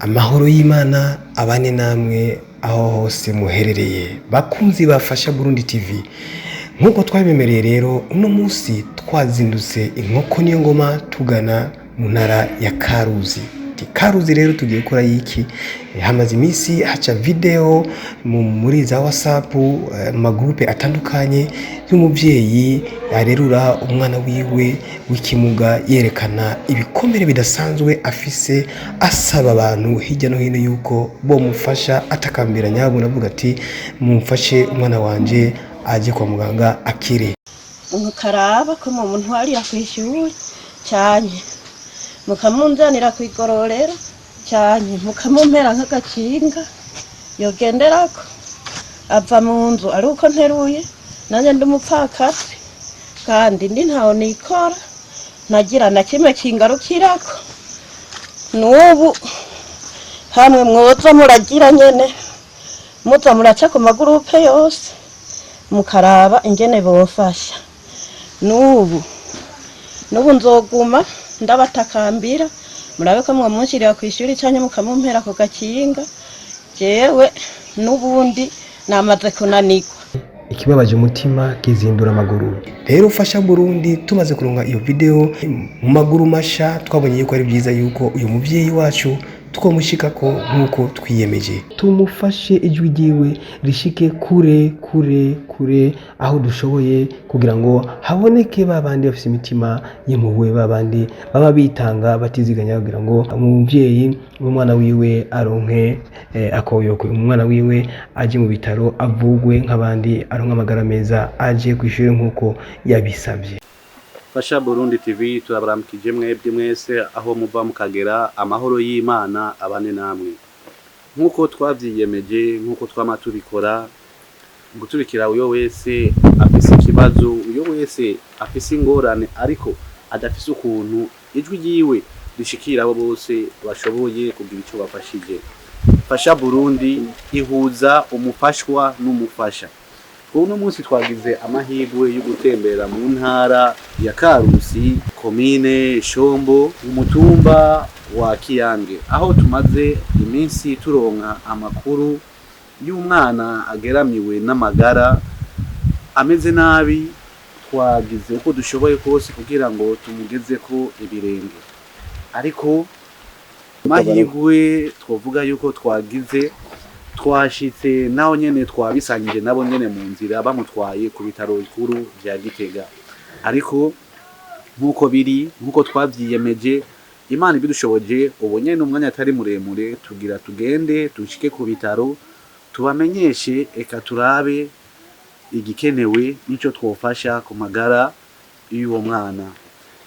Amahoro y'Imana abane namwe aho hose muherereye bakunzi bafasha Burundi TV. Nkuko twabimemereye rero uno munsi twazindutse inkoko niyo ngoma tugana mu ntara ya Karuzi. Karuzi rero tugiye gukora yiki, hamaze iminsi haca video muri za WhatsApp mu groupe atandukanye y'umuvyeyi yarerura umwana wiwe w'ikimuga yerekana ibikomere bidasanzwe afise, asaba abantu hirya no hino yuko bo mufasha, atakambira nyabo navuga ati mumfashe umwana wanje aje kwa muganga akire. Mukaraba ko mu muntu ari yakwishyura cyane, mukamunzanira kwigororera cyane, mukamumpera nk'agakinga yogenderako ava mu nzu ari uko nteruye, nanjye ndi umupfakazi kandi ndi ntaho nikora nagira na kimwe kingarukirako. N'ubu hamwe mwoza muragira nyene muza muraca ku magurupe yose mukaraba ingene bofasha. N'ubu nzoguma ndabatakambira murabe ko mwamunshirira kwishuri cyane mukamumpera ko gakinga, jewe n'ubundi namaze kunanirwa. Ikibabaje umutima kizindura amaguru. Rero Fasha Burundi tumaze kuronka iyo video mu maguru masha, twabonye yuko ari byiza yuko uyu muvyeyi wacu twomushikako nkuko twiyemeje, tumufashe ijwi ryiwe rishike kure aho dushoboye, kugira ngo haboneke babandi bafise imitima y'impuhwe, babandi baba bitanga batiziganya, kugira ngo umuvyeyi umwana wiwe aronke akoyoko, umwana wiwe aje mu bitaro avugwe nk'abandi, aronke amagara meza, aje kwishuri nkuko yabisabye. Fasha Burundi TV turabaramukije mwebwe mwese aho muva mukagera, amahoro y'Imana abane namwe. Nkuko twavyiyemeje, nkuko twama tubikora, guturikira uyo wese afise ikibazo, uyo wese afise ingorane ariko adafise ukuntu ijwi ryiwe rishikira abo bose bashoboye kugira ico bafashije. Fasha Burundi ihuza umufashwa n'umufasha. Uno munsi twagize amahirwe yo gutembera mu ntara ya Karusi, komine Shombo, umutumba wa Kiyange, aho tumaze iminsi turonka amakuru y'umwana ageramiwe n'amagara ameze nabi. Twagize uko dushoboye kose kugira ngo tumugezeko ibirenge, ariko amahirwe twovuga yuko twashitse naho nyene twabisangije nabo nyene mu nzira bamutwaye ku bitaro bikuru vya Gitega. Ariko nkuko twavyiyemeje, Imana ibidushoboje, ubu nyene umwanya atari muremure tugira tugende dushike ku bitaro tubamenyeshe, eka turabe igikenewe nico twofasha ku magara y'uwo mwana.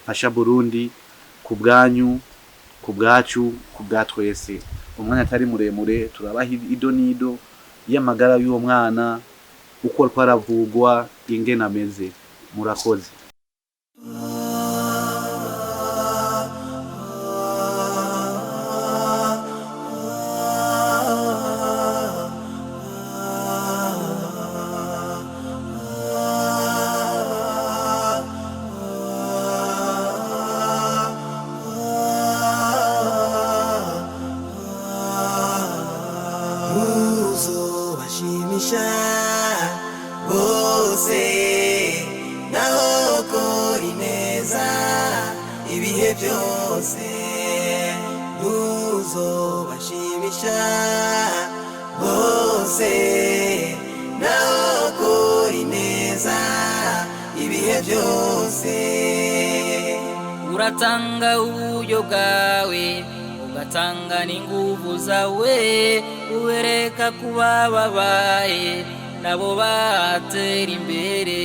Fasha Burundi ku bwanyu, ku bwacu, ku bwa twese. Umwanya atari muremure turabaha idonido y'amagara y'uwo mwana, uko twaravugwa, ingene ameze. Murakoze. Uzobashimisha bose naho kuri neza ibihe byose. Uzobashimisha bose naho kuri neza ibihe byose. Uratanga uburyo bwawe, ugatanga n'inguvu zawe, ubereka kuba babaye nabo batera imbere.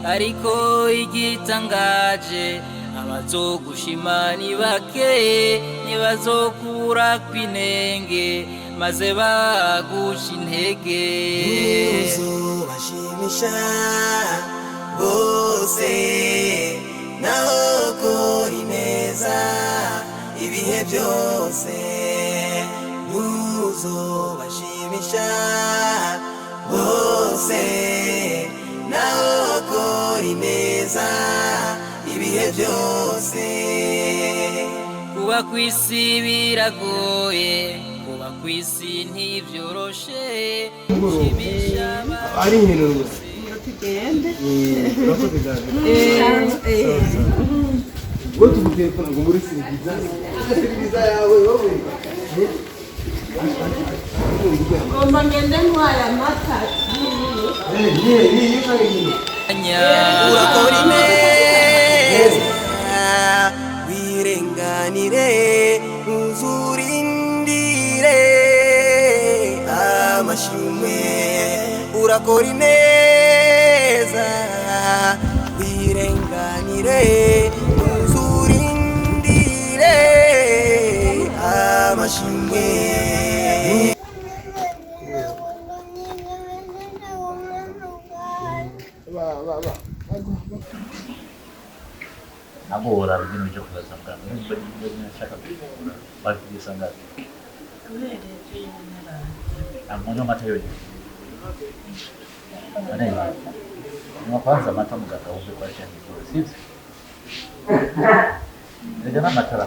Ariko igitangaje, abazogushima ni bake, ntibazokura kwinenge maze bagusha intege. Uzobashimisha bose naho kuri neza ibihe byose. Uzobashimisha bose naho kuri neza ibihe byose. kuba kw'isi biragoye kuba kw'isi ntivyoroshe ari ibintu tugende urakoze cyane ngo tuguteye ko ngo muri siriviza yawe wowe ngomba ngende ntwaye amata urakora ineza wirenganire uzurindire amashimwe urakora ineza wirenganire uzurindire amashimwe agora ibintu byo kuzasanga n'ubwo nashaka kubikora bakisanga amunyo matayo anene mwapanza mata mugaka uje kwa cyane sivyo ndio na matara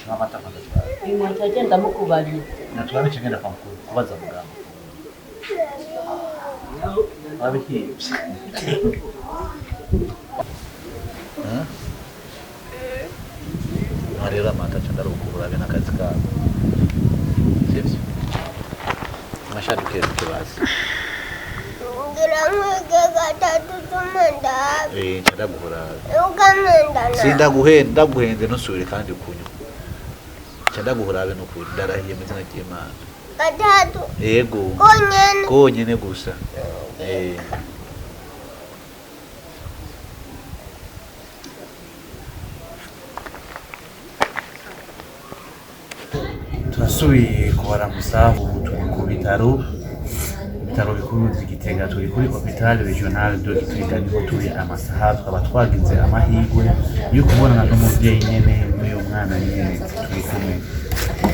na mata matara imwata agenda mukubariye natwara kigenda kwa mkuru kubaza muganga abiki Marira mata chandara ukubura bena kazi ka sivyo mashaduke basi ndaguhora sindaguhenda ndaguhenze nusubire kandi kunyu ndaguhora be nukuri ndarahiye mu izina ry'Imana gatatu yego konyene gusa turasubiye kubaramusa ubu turi ku bitaro bikuru by'Igitega turi kuri hôpital regional de Gitega niho turi amasaha twaba twagize amahirwe yo kubonana n'umuvyeyi nyene n'uyo mwana nyene turi kumwe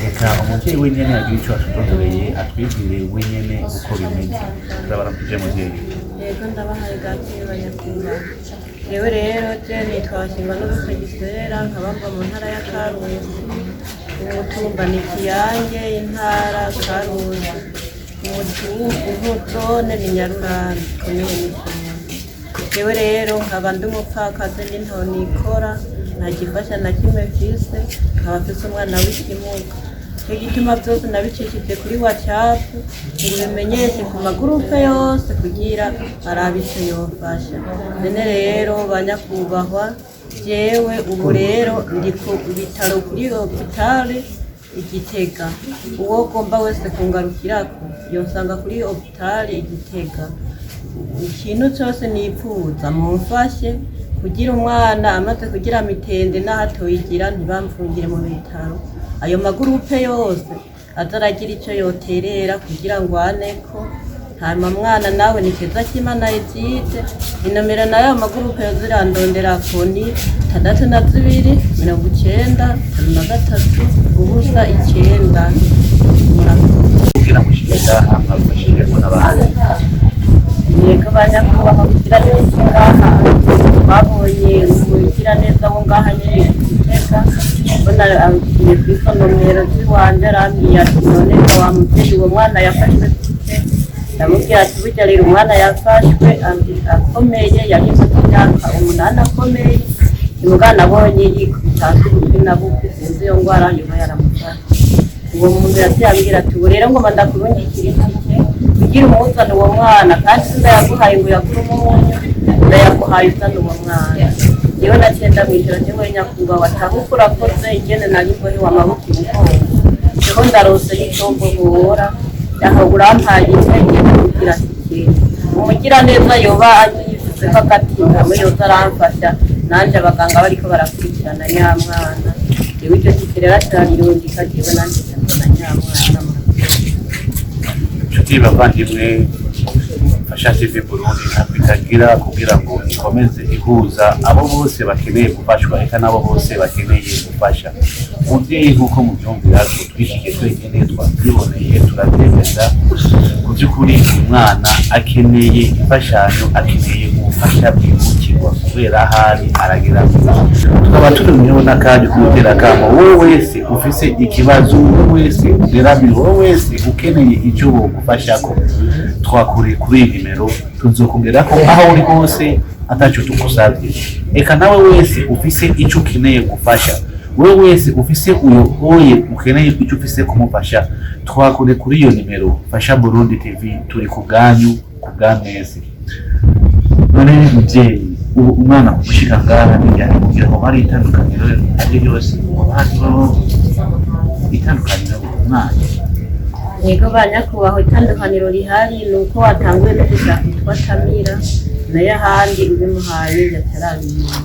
reka umuvyeyi wenyene agira ico atudondoreye atwibwire wenyene uko bimeze turabaramukije muvyeyi yego ndabahaye gakire banyakumva yewe rero je nitwa Bashingwa n'Ubusa Gisera nkabamba mu ntara ya Karusi umutumba ni Kiyange intara Karusi umutone ni Nyarurana komine Mishinya yewe rero nkaba ndi umupfakazi n'intaho nikora nta gifasha na kimwe mfise nkaba mfise umwana w'ikimuga icyo gituma byose nabicishije kuri WhatsApp ngo bimenyeshe ku magurupe yose kugira arabe icyo yofasha none rero banyakubahwa jewe ubu rero ndi ku bitaro kuri hôpital Igitega uwo gomba wese kungarukirako yosanga kuri hôpital Igitega ikintu cyose nipfuza mumfashe kugira umwana amaze kugira mitende n'ahatoyigira ntibamfungire mu bitaro ayo magurupe yose azaragira icyo yoterera kugira ngo aneko hanyuma mwana nawe ni keza cy'Imana yizite inomero nayo magurupe yozirandondera koni 62 93 ubusa 9 kugira mushikira hamwe bashije kubona abandi yego banyakubaho kugira neza ngaha babonye kugira neza wo ngaha nyine Igitega bona agiye kwisonomero ziwanje arambwiye ati none wa muvyeyi uwo mwana yafashwe ndamubwira ati burya rero umwana yafashwe akomeye yagize imyaka 8 akomeye umwana abonye yikubitase ububi na bubi sinzi iyo ngwara yoba yaramufashe uwo muntu yavyambwira ati ubu rero ngomba ndakurungikira itike kugira umuzane uwo mwana kandi sindayaguhaye ngo yakure umunyu ndayaguhaye uzane uwo mwana yewe naciye ndamwijira jewe nyakubahwa watabukura koze ingene nari mbori w'amaboko umugongo jeho ndarose n'itombo buhora yaho urampaye intege kugira ati umugira neza yoba anyifuze ko agatinda we yoza aramfasha nanje abaganga bariko barakurikirana nyamwana yewe icyo kikerera cyariyondika jewe nanje ndabona nyamwana inshuti bavandimwe fasha TV Burundi ntakwitagira kugira ngo ikomeze ihuza abo bose bakeneye gufashwa eka nabo bose bakeneye gufasha umuvyeyi nk'uko mubyumvira twishikiye twenyene twabyiboneye turabyemeza ku by'ukuri umwana akeneye imfashanyo akeneye ubufasha bwihutira koroherwa kubera ahari aragira. Tukaba turimyeho n'akandi kumutera akamo wowe wese ufise ikibazo, wowe wese ugeramiwe, wowe wese ukeneye icyo wogufashako, twakure kuri iyi nimero tuzokugerako aho uri hose ataco tugusavye. Eka nawe wese ufise ico ukeneye gufasha, wewe wese ufise uyoboye ukeneye icyo ufise kumufasha, twakure kuri iyo nimero Fasha Burundi TV, turi ku bwanyu, ku bw'amwese. None muvyeyi, ubu umwana kumushika ngaha ntibyari kugira ngo bari itandukaniro ari yose mu bantu, itandukaniro umwana. Yego banyakubahwa, itandukaniro rihari ni uko watanguye no gushaka utwa Tamira nayo ahandi ubimuhaye yatarabimenya.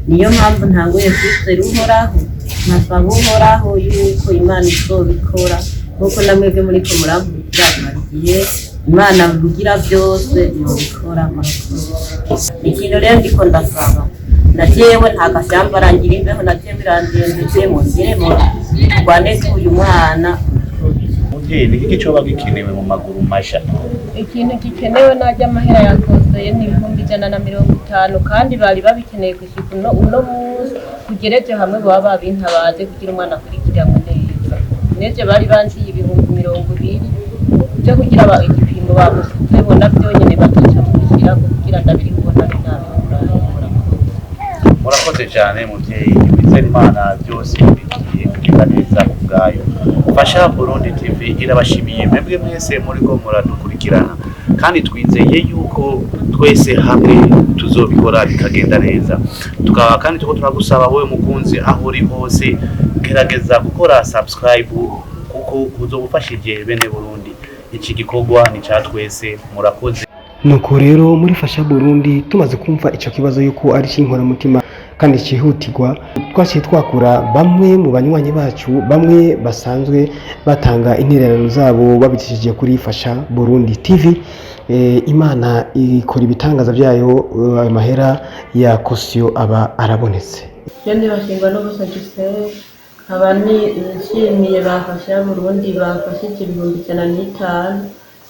Niyo mpamvu ntanguye kwizera Uhoraho, nkasaba Uhoraho yuko Imana izobikora nk'uko namwebwe muriko murankurikira buri gihe. Imana rugira byose yobikora murakoze. Ikintu rero ndiko ndasaba, na jewe nta gashyamba arangira imbeho, na jewe birandengeje mugiremo turwane uyu mwana. Muvyeyi, ni iki coba gikenewe mu maguru masha? Ikintu gikenewe najya amahera yakoseye ni 150, kandi bari babikeneye kushika uno munsi kugereje hamwe baba babintabaze kugira umwana akurikira neza. Neje bari banziye 20,000 byo kugira igipimo bamusize bona byonyene bataca kugira kugira ndabiri kubona binabikora. Murakoze cyane muvyeyi, bizera Imana byose bigiye kugenda neza ubwayo. Fasha Burundi TV irabashimiye mwebwe mwese muriko muradukurikirana, kandi twizeye yuko twese hamwe tuzobikora bikagenda neza. Tukaba kandi tuko turagusaba wowe mukunzi aho uri hose, gerageza gukora subscribe kuko uzobufashije bene Burundi. Iki gikorwa ni ca twese, murakoze. Nuko rero muri Fasha Burundi tumaze kumva ico kibazo yuko ari cinkora mutima kandi cihutirwa, twaciye twakura bamwe mu banywanyi bacu, bamwe basanzwe batanga intererano zabo babicishije kuri Fasha Burundi TV. Imana ikora ibitangaza byayo, amahera ya kosiyo aba arabonetse. Jendi bashingwa no gusagise abani nshimiye bafasha Burundi bafashije 150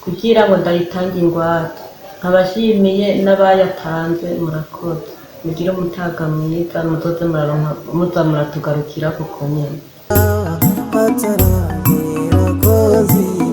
kugira ngo ndayitange ingwate. Abashimiye n'abayatanze murakoze. Mugire umutaga mwiza, muzoze muratugarukira kuko nyene. Ataragira kozi